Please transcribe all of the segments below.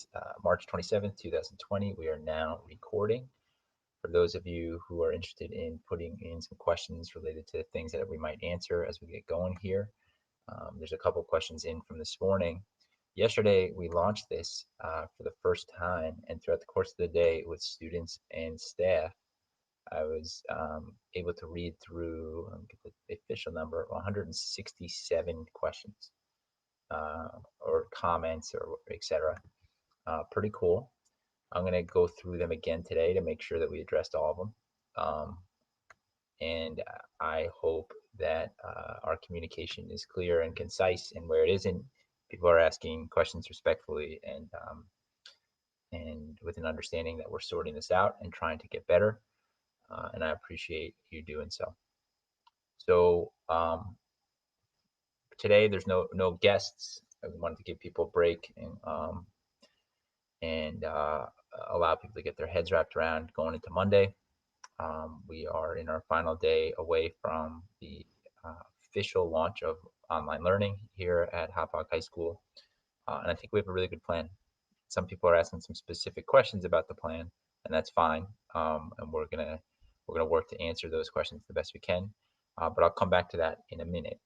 is March 27th, 2020. We are now recording. For those of you who are interested in putting in some questions related to things that we might answer as we get going here, there's a couple questions in from this morning. Yesterday, we launched this for the first time, and throughout the course of the day with students and staff, I was able to read through, get the official number, 167 questions or comments or etc. Pretty cool. I'm going to go through them again today to make sure that we addressed all of them. And I hope that our communication is clear and concise, and where it isn't, people are asking questions respectfully and with an understanding that we're sorting this out and trying to get better. And I appreciate you doing so. So today there's no guests. I wanted to give people a break and allow people to get their heads wrapped around going into Monday. We are in our final day away from the official launch of online learning here at Hauppauge High School, and I think we have a really good plan. Some people are asking some specific questions about the plan, and that's fine. And we're gonna work to answer those questions the best we can. But I'll come back to that in a minute.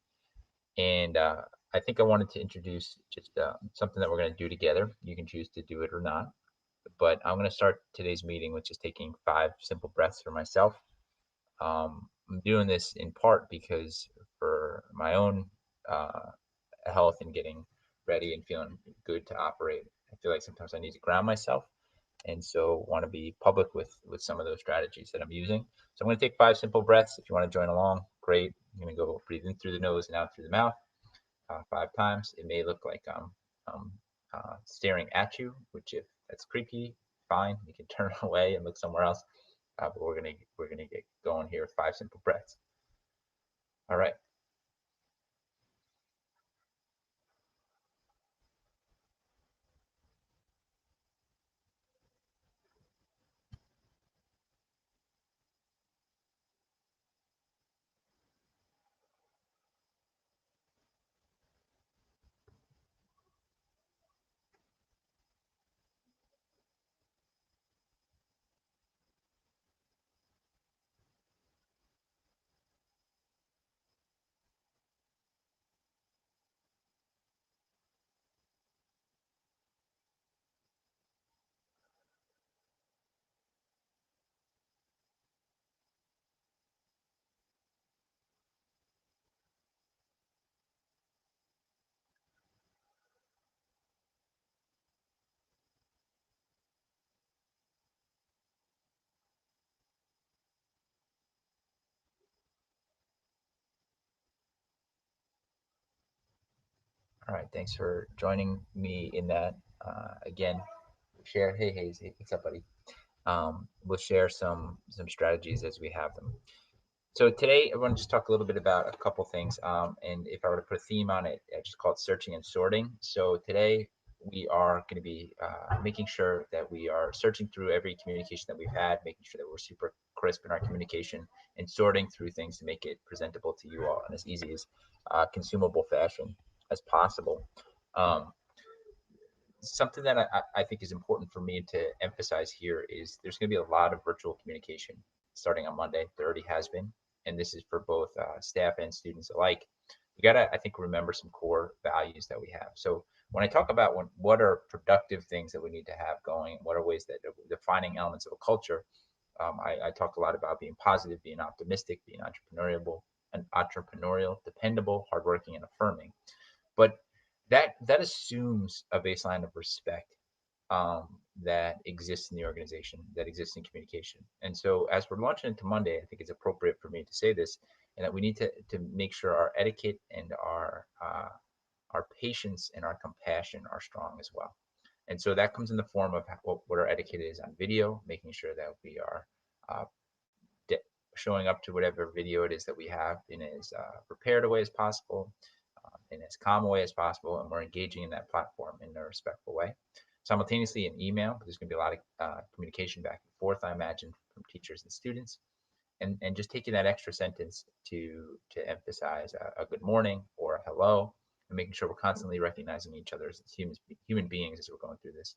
And I think I wanted to introduce just something that we're going to do together. You can choose to do it or not. But I'm going to start today's meeting with just taking 5 simple breaths for myself. I'm doing this in part because for my own health and getting ready and feeling good to operate, I feel like sometimes I need to ground myself, and so want to be public with some of those strategies that I'm using. So I'm going to take 5 simple breaths. If you want to join along, great. I'm going to go breathe in through the nose and out through the mouth 5 times. It may look like I'm staring at you, which if that's creepy, fine. You can turn away and look somewhere else. But we're gonna get going here with 5 simple breaths. All right. All right. Thanks for joining me in that. Again, share. Hey, Hayes. Hey, what's up, buddy? We'll share some strategies as we have them. So today, I want to just talk a little bit about a couple things. And if I were to put a theme on it, I just call it searching and sorting. So today, we are going to be making sure that we are searching through every communication that we've had, making sure that we're super crisp in our communication, and sorting through things to make it presentable to you all in as easy as consumable fashion as possible. Um, Something that I think is important for me to emphasize here is there's going to be a lot of virtual communication starting on Monday. There already has been, and this is for both staff and students alike. We got to, I think, remember some core values that we have. So when I talk about what are productive things that we need to have going, what are ways that are defining elements of a culture, I talk a lot about being positive, being optimistic, being entrepreneurial, dependable, hardworking, and affirming. But that assumes a baseline of respect that exists in the organization, that exists in communication. And so, as we're launching into Monday, I think it's appropriate for me to say this, and that we need to make sure our etiquette and our patience and our compassion are strong as well. And so that comes in the form of what our etiquette is on video, making sure that we are uh, de- showing up to whatever video it is that we have in as prepared a way as possible, in as calm a way as possible, and we're engaging in that platform in a respectful way. Simultaneously, in email, there's going to be a lot of communication back and forth, I imagine, from teachers and students, and just taking that extra sentence to emphasize a good morning or a hello, and making sure we're constantly recognizing each other as human beings as we're going through this.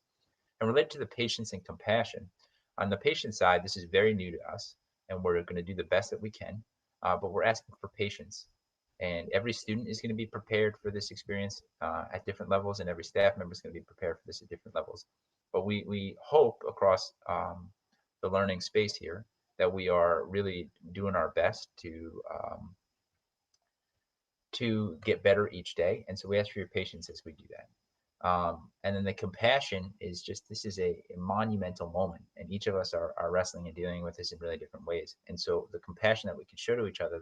And related to the patience and compassion, on the patient side, this is very new to us, and we're going to do the best that we can, but we're asking for patience. And every student is going to be prepared for this experience at different levels, and every staff member is going to be prepared for this at different levels. But we hope across the learning space here that we are really doing our best to get better each day. And so we ask for your patience as we do that. And then the compassion is just this is a monumental moment, and each of us are wrestling and dealing with this in really different ways. And so the compassion that we can show to each other,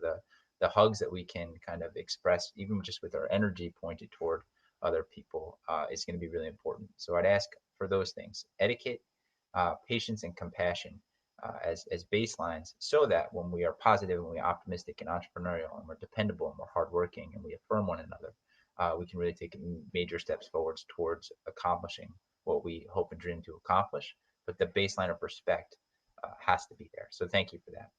the hugs that we can kind of express, even just with our energy pointed toward other people, is going to be really important. So I'd ask for those things: etiquette, patience, and compassion as baselines, so that when we are positive and we're optimistic and entrepreneurial and we're dependable and we're hardworking and we affirm one another, we can really take major steps forwards towards accomplishing what we hope and dream to accomplish. But the baseline of respect has to be there. So thank you for that.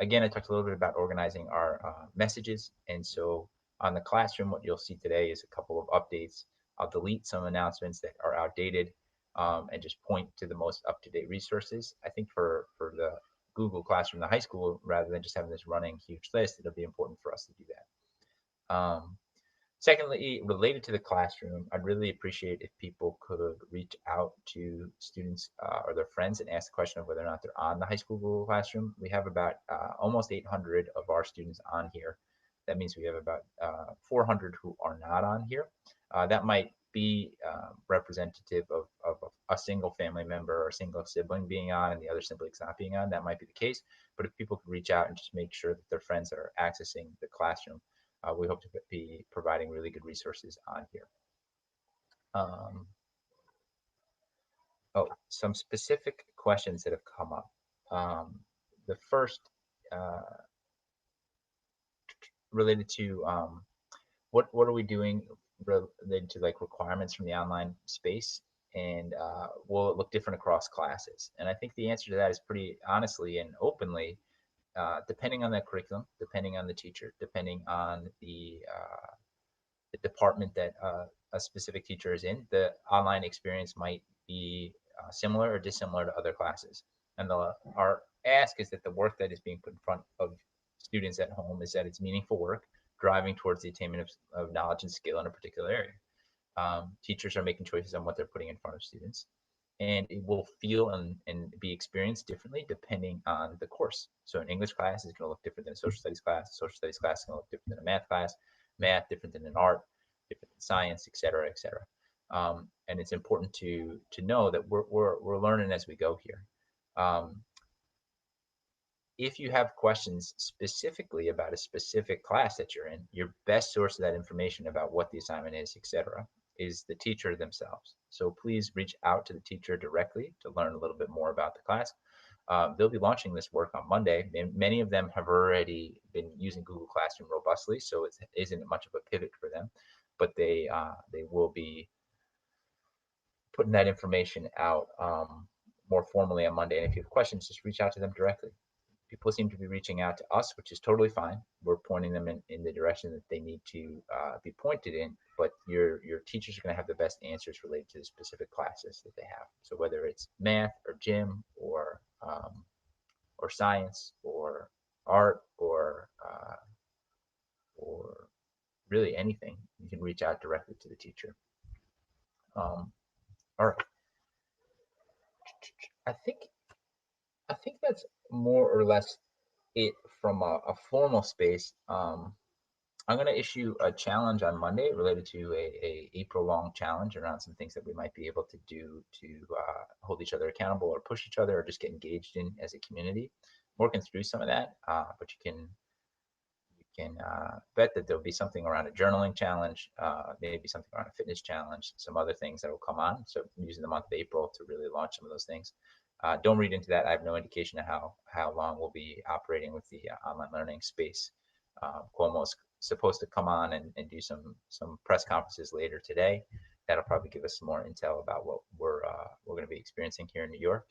Again, I talked a little bit about organizing our messages. And so on the classroom, what you'll see today is a couple of updates. I'll delete some announcements that are outdated and just point to the most up-to-date resources. I think for the Google Classroom, the high school, rather than just having this running huge list, it'll be important for us to do that. Secondly, related to the classroom, I'd really appreciate if people could reach out to students or their friends and ask the question of whether or not they're on the high school Google Classroom. We have about almost 800 of our students on here. That means we have about 400 who are not on here. That might be representative of a single family member or a single sibling being on and the other siblings not being on. That might be the case. But if people could reach out and just make sure that their friends are accessing the classroom, we hope to be providing really good resources on here. Some specific questions that have come up. The first related to what are we doing related to like requirements from the online space, and will it look different across classes? And I think the answer to that is pretty honestly and openly, depending on the curriculum, depending on the teacher, depending on the department that a specific teacher is in, the online experience might be similar or dissimilar to other classes. And our ask is that the work that is being put in front of students at home is that it's meaningful work, driving towards the attainment of knowledge and skill in a particular area. Teachers are making choices on what they're putting in front of students, and it will feel and be experienced differently depending on the course. So an English class is going to look different than a social studies class. A social studies class is going to look different than a math class. Math different than an art, different than science, et cetera, et cetera. And it's important to know that we're learning as we go here. If you have questions specifically about a specific class that you're in, your best source of that information about what the assignment is, et cetera, is the teacher themselves. So please reach out to the teacher directly to learn a little bit more about the class. They'll be launching this work on Monday. Many of them have already been using Google Classroom robustly, so it isn't much of a pivot for them, but they will be putting that information out more formally on Monday. And if you have questions, just reach out to them directly. People seem to be reaching out to us, which is totally fine. We're pointing them in the direction that they need to be pointed in, but your teachers are going to have the best answers related to the specific classes that they have. So whether it's math or gym or science or art or really anything, you can reach out directly to the teacher. All right. I think that's more or less it from a formal space. I'm going to issue a challenge on Monday related to a April-long challenge around some things that we might be able to do to hold each other accountable or push each other or just get engaged in as a community. Working through some of that, but you can bet that there'll be something around a journaling challenge, maybe something around a fitness challenge, some other things that will come on. So I'm using the month of April to really launch some of those things. Don't read into that. I have no indication of how long we'll be operating with the online learning space. Cuomo's supposed to come on and do some press conferences later today. That'll probably give us some more intel about what we're going to be experiencing here in New York.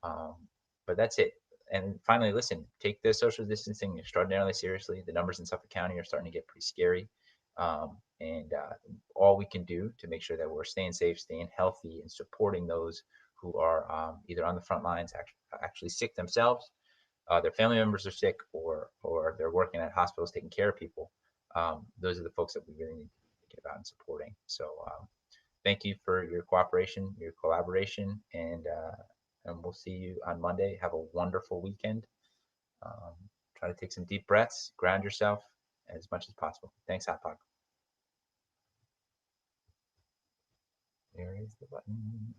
But that's it. And finally, listen, take the social distancing extraordinarily seriously. The numbers in Suffolk County are starting to get pretty scary. And all we can do to make sure that we're staying safe, staying healthy, and supporting those who are either on the front lines, actually sick themselves, their family members are sick, or they're working at hospitals taking care of people. Those are the folks that we really need to think about and supporting. So thank you for your cooperation, your collaboration, and we'll see you on Monday. Have a wonderful weekend. Um, Try to take some deep breaths, ground yourself as much as possible. Thanks, Hot Pot. There is the button.